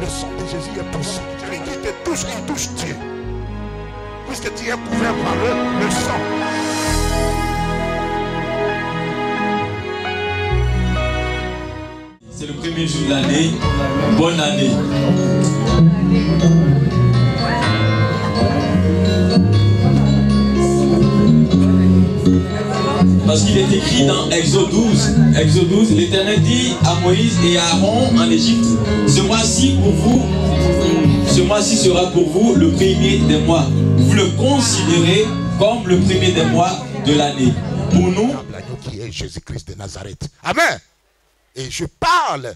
sang de Jésus est puissant. Celui qui te touche, il touche Dieu. Puisque tu es couvert par le sang. C'est le premier jour de l'année. Bonne année. Parce qu'il est écrit dans Exode 12, l'Éternel dit à Moïse et à Aaron en Égypte, ce mois-ci sera pour vous le premier des mois. Vous le considérez comme le premier des mois de l'année. Pour nous, l'agneau qui est Jésus-Christ de Nazareth. Amen. Et je parle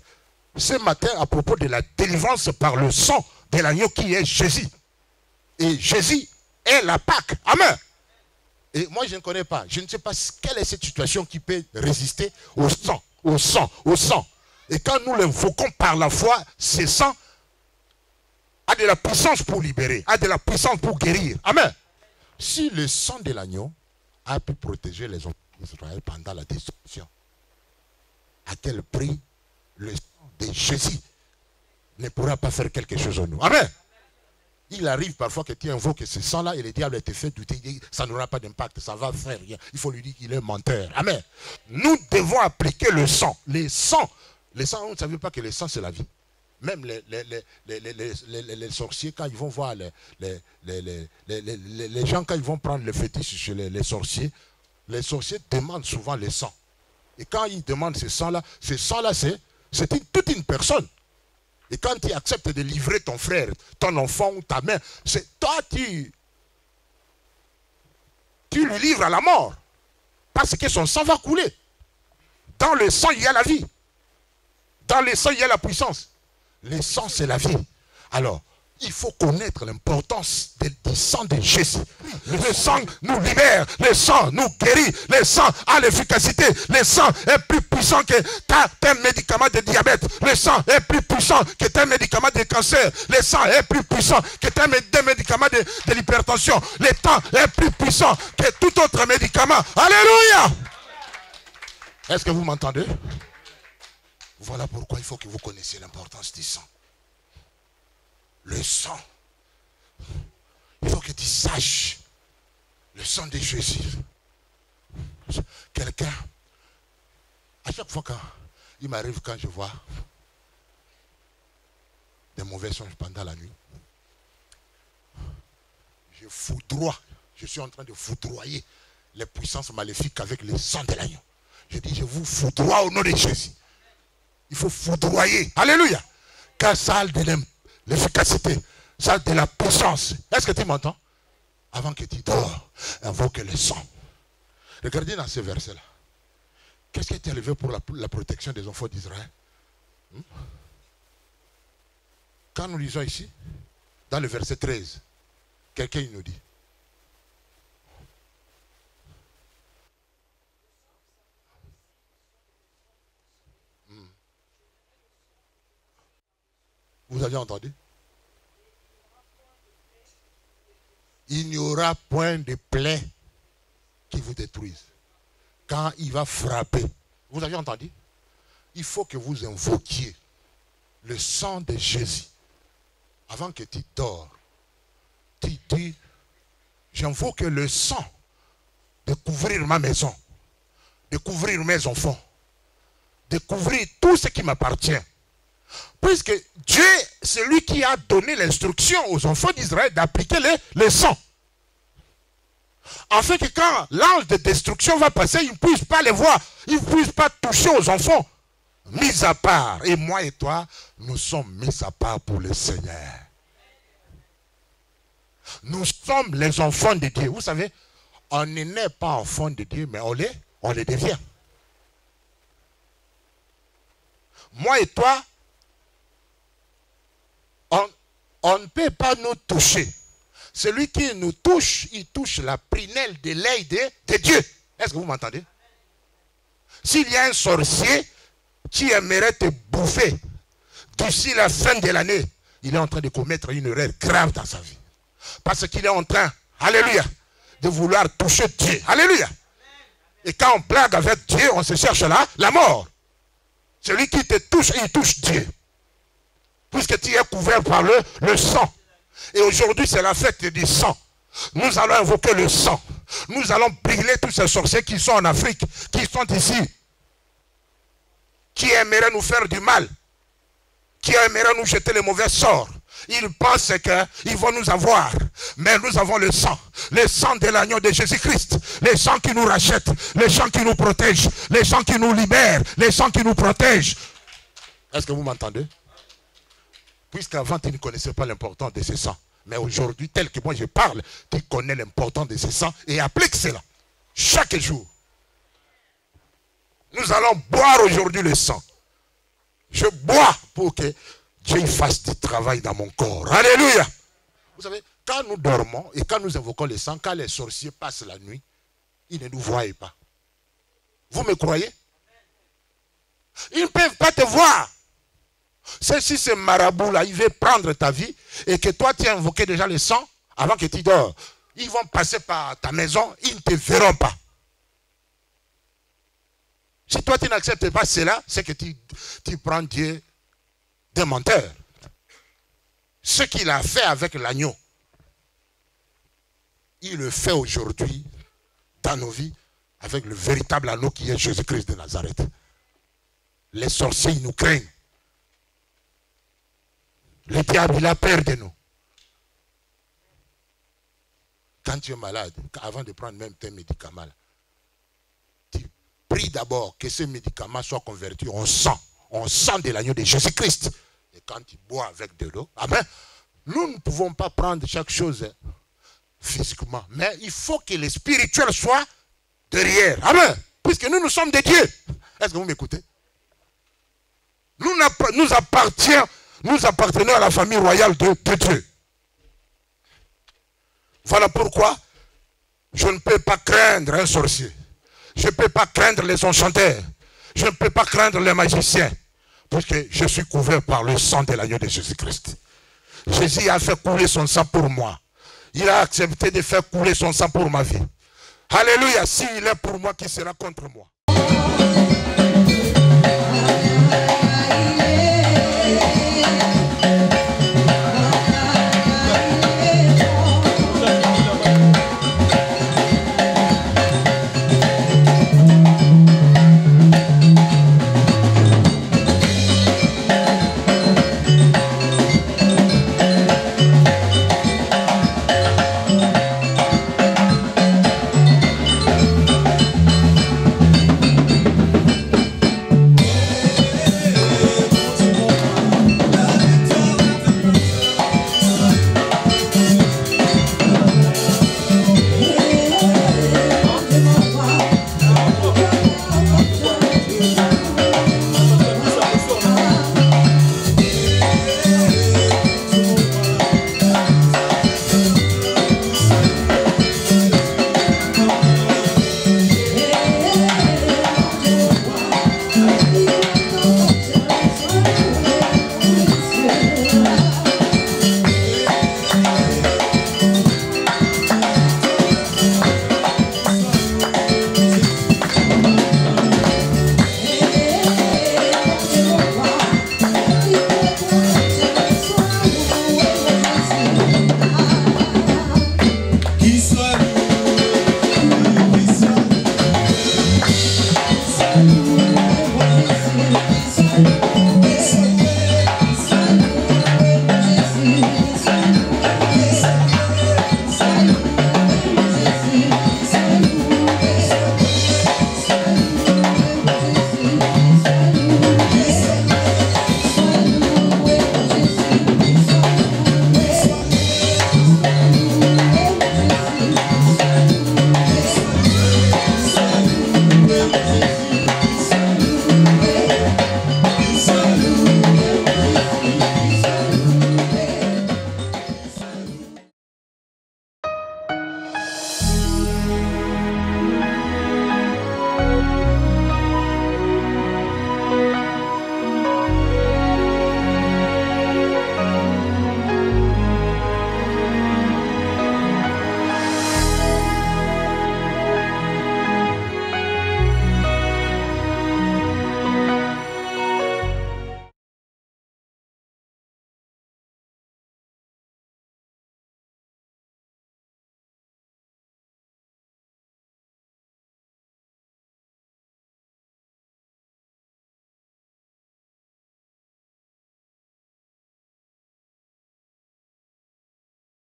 ce matin à propos de la délivrance par le sang de l'agneau qui est Jésus. Et Jésus est la Pâque. Amen. Et moi, je ne connais pas. Je ne sais pas quelle est cette situation qui peut résister au sang, au sang, au sang. Et quand nous l'invoquons par la foi, ce sang a de la puissance pour libérer, a de la puissance pour guérir. Amen. Si le sang de l'agneau a pu protéger les enfants d'Israël pendant la destruction, à quel prix le sang de Jésus ne pourra pas faire quelque chose en nous. Amen. Il arrive parfois que tu invoques ce sang-là et le diable te fait douter. Il dit, ça n'aura pas d'impact, ça ne va faire rien. Il faut lui dire qu'il est menteur. Amen. Nous devons appliquer le sang. Les sangs, on ne savait pas que le sang c'est la vie. Même les sorciers, quand ils vont voir les gens, quand ils vont prendre le fétiche chez les sorciers demandent souvent le sang. Et quand ils demandent ce sang-là, c'est toute une personne. Et quand tu acceptes de livrer ton frère, ton enfant ou ta mère, c'est toi, tu lui livres à la mort. Parce que son sang va couler. Dans le sang, il y a la vie. Dans le sang, il y a la puissance. Le sang, c'est la vie. Alors, il faut connaître l'importance du sang de Jésus. Le sang nous libère, le sang nous guérit, le sang a l'efficacité, le sang est plus puissant que tes médicaments de diabète, le sang est plus puissant que tes médicaments de cancer, le sang est plus puissant que tes médicaments de l'hypertension, le sang est plus puissant que tout autre médicament. Alléluia! Est-ce que vous m'entendez? Voilà pourquoi il faut que vous connaissiez l'importance du sang. Le sang. Il faut que tu saches le sang de Jésus. Quelqu'un, à chaque fois il m'arrive quand je vois des mauvais songes pendant la nuit, je foudroie, je suis en train de foudroyer les puissances maléfiques avec le sang de l'agneau. Je dis, je vous foudroie au nom de Jésus. Il faut foudroyer. Alléluia. Car ça a de l'efficacité, ça a de la puissance. Est-ce que tu m'entends? Avant que tu dors, invoque le sang. Regardez dans ce verset-là. Qu'est-ce qui est élevé pour la protection des enfants d'Israël? Quand nous lisons ici, dans le verset 13, quelqu'un nous dit. Vous avez entendu? Il n'y aura point de plaie qui vous détruise. Quand il va frapper, vous avez entendu? Il faut que vous invoquiez le sang de Jésus. Avant que tu dors, tu dis, j'invoque le sang de couvrir ma maison, de couvrir mes enfants, de couvrir tout ce qui m'appartient. Puisque Dieu, c'est lui qui a donné l'instruction aux enfants d'Israël d'appliquer le sang. Afin que quand l'ange de destruction va passer, ils ne puissent pas les voir. Ils ne puissent pas toucher aux enfants. Mis à part. Et moi et toi, nous sommes mis à part pour le Seigneur. Nous sommes les enfants de Dieu. Vous savez, on n'est pas enfant de Dieu, mais on les devient. Moi et toi, on ne peut pas nous toucher. Celui qui nous touche, il touche la prunelle de l'œil de Dieu. Est-ce que vous m'entendez? S'il y a un sorcier qui aimerait te bouffer d'ici la fin de l'année, il est en train de commettre une erreur grave dans sa vie. Parce qu'il est en train, alléluia, de vouloir toucher Dieu. Alléluia. Et quand on blague avec Dieu, on se cherche là, la mort. Celui qui te touche, il touche Dieu. puisque tu es couvert par le sang. Et aujourd'hui, c'est la fête du sang. Nous allons invoquer le sang. Nous allons brûler tous ces sorciers qui sont en Afrique, qui sont ici, qui aimeraient nous faire du mal, qui aimeraient nous jeter les mauvais sorts. Ils pensent qu'ils vont nous avoir. Mais nous avons le sang de l'agneau de Jésus-Christ. Le sang qui nous rachète, le sang qui nous protège, le sang qui nous libère, le sang qui nous protège. Est-ce que vous m'entendez? Puisqu'avant, tu ne connaissais pas l'importance de ce sang. Mais aujourd'hui, tel que moi je parle, tu connais l'importance de ce sang et applique cela chaque jour. Nous allons boire aujourd'hui le sang. Je bois pour que Dieu fasse du travail dans mon corps. Alléluia. Vous savez, quand nous dormons et quand nous invoquons le sang, quand les sorciers passent la nuit, ils ne nous voient pas. Vous me croyez? Ils ne peuvent pas te voir. C'est si ce marabout-là, il veut prendre ta vie et que toi, tu as invoqué déjà le sang avant que tu dors. Ils vont passer par ta maison, ils ne te verront pas. Si toi, tu n'acceptes pas cela, c'est que tu prends Dieu d'un menteur. Ce qu'il a fait avec l'agneau, il le fait aujourd'hui dans nos vies avec le véritable agneau qui est Jésus-Christ de Nazareth. Les sorciers, ils nous craignent. Le diable, il a peur de nous. Quand tu es malade, avant de prendre même tes médicaments, tu pries d'abord que ces médicaments soient convertis en sang. En sang de l'agneau de Jésus-Christ. Et quand tu bois avec de l'eau, amen, nous ne pouvons pas prendre chaque chose physiquement. Mais il faut que le spirituel soit derrière. Amen. Puisque nous sommes des dieux. Est-ce que vous m'écoutez? Nous appartenons à la famille royale de Dieu. Voilà pourquoi je ne peux pas craindre un sorcier. Je ne peux pas craindre les enchanteurs. Je ne peux pas craindre les magiciens. Parce que je suis couvert par le sang de l'agneau de Jésus-Christ. Jésus a fait couler son sang pour moi. Il a accepté de faire couler son sang pour ma vie. Alléluia. S'il est pour moi, qui sera contre moi?